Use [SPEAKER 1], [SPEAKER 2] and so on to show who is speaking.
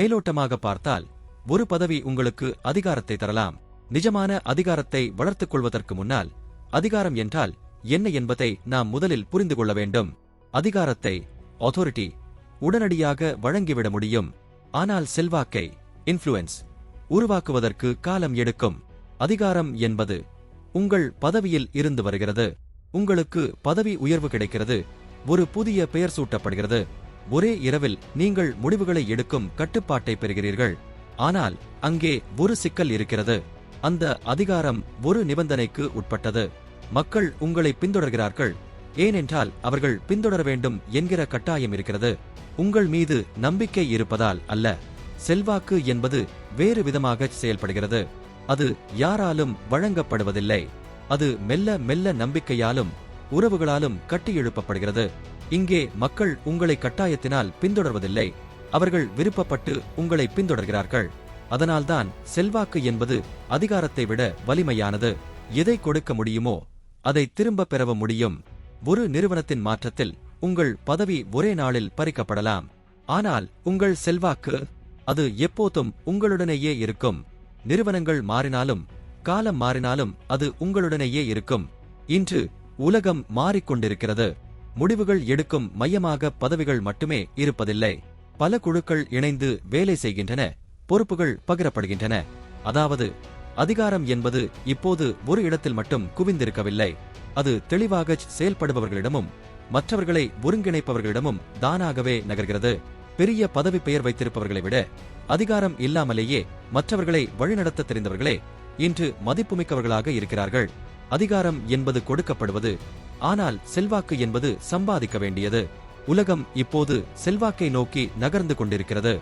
[SPEAKER 1] மேலோட்டமாக பார்த்தால் ஒரு பதவி உங்களுக்கு அதிகாரத்தை தரலாம். நிஜமான அதிகாரத்தை வளர்த்துக் கொள்வதற்கு முன்னால் அதிகாரம் என்றால் என்ன என்பதை நாம் முதலில் புரிந்து கொள்ள வேண்டும். அதிகாரத்தை ஆதோரிட்டி உடனடியாக வழங்கிவிட முடியும். ஆனால் செல்வாக்கை இன்ஃப்ளூயன்ஸ் உருவாக்குவதற்கு காலம் எடுக்கும். அதிகாரம் என்பது உங்கள் பதவியில் இருந்து வருகிறது. உங்களுக்கு பதவி உயர்வு கிடைக்கிறது, ஒரு புதிய பெயர் சூட்டப்படுகிறது, ஒரே இரவில் நீங்கள் முடிவுகளை எடுக்கும் கட்டுப்பாட்டை பெறுகிறீர்கள். ஆனால் அங்கே ஒரு சிக்கல் இருக்கிறது. அந்த அதிகாரம் ஒரு நிபந்தனைக்கு உட்பட்டது. மக்கள் உங்களை பின்தொடர்கிறார்கள், ஏனென்றால் அவர்கள் பின்தொடர வேண்டும் என்கிற கட்டாயம் இருக்கிறது. உங்கள் மீது நம்பிக்கை இருப்பதால் அல்ல. செல்வாக்கு என்பது வேறு விதமாக செயல்படுகிறது. அது யாராலும் வழங்கப்படுவதில்லை. அது மெல்ல மெல்ல நம்பிக்கையாலும் உறவுகளாலும் கட்டியெழுப்பப்படுகிறது. இங்கே மக்கள் உங்களை கட்டாயத்தினால் பின்தொடர்வதில்லை, அவர்கள் விருப்பப்பட்டு உங்களை பின்தொடர்கிறார்கள். அதனால்தான் செல்வாக்கு என்பது அதிகாரத்தை விட வலிமையானது. எதை கொடுக்க முடியுமோ அதை திரும்பப் பெறவும் முடியும். ஒரு நிறுவனத்தின் மாற்றத்தில் உங்கள் பதவி ஒரே நாளில் பறிக்கப்படலாம். ஆனால் உங்கள் செல்வாக்கு, அது எப்போதும் உங்களுடனேயே இருக்கும். நிறுவனங்கள் மாறினாலும் காலம் மாறினாலும் அது உங்களுடனேயே இருக்கும். இன்று உலகம் மாறிக்கொண்டிருக்கிறது. முடிவுகள் எடுக்கும் மையமாக பதவிகள் மட்டுமே இருப்பதில்லை. பல குழுக்கள் இணைந்து வேலை செய்கின்றன, பொறுப்புகள் பகிரப்படுகின்றன. அதாவது அதிகாரம் என்பது இப்போது ஒரு இடத்தில் மட்டும் குவிந்திருக்கவில்லை. அது தெளிவாக செயல்படுபவர்களிடமும் மற்றவர்களை ஒருங்கிணைப்பவர்களிடமும் தானாகவே நகர்கிறது. பெரிய பதவி பெயர் வைத்திருப்பவர்களை விட அதிகாரம் இல்லாமலேயே மற்றவர்களை வழிநடத்த தெரிந்தவர்களே இன்று மதிப்புமிக்கவர்களாக இருக்கிறார்கள். அதிகாரம் என்பது கொடுக்கப்படுவது, ஆனால் செல்வாக்கு என்பது சம்பாதிக்க வேண்டியது. உலகம் இப்போது செல்வாக்கை நோக்கி நகர்ந்து கொண்டிருக்கிறது.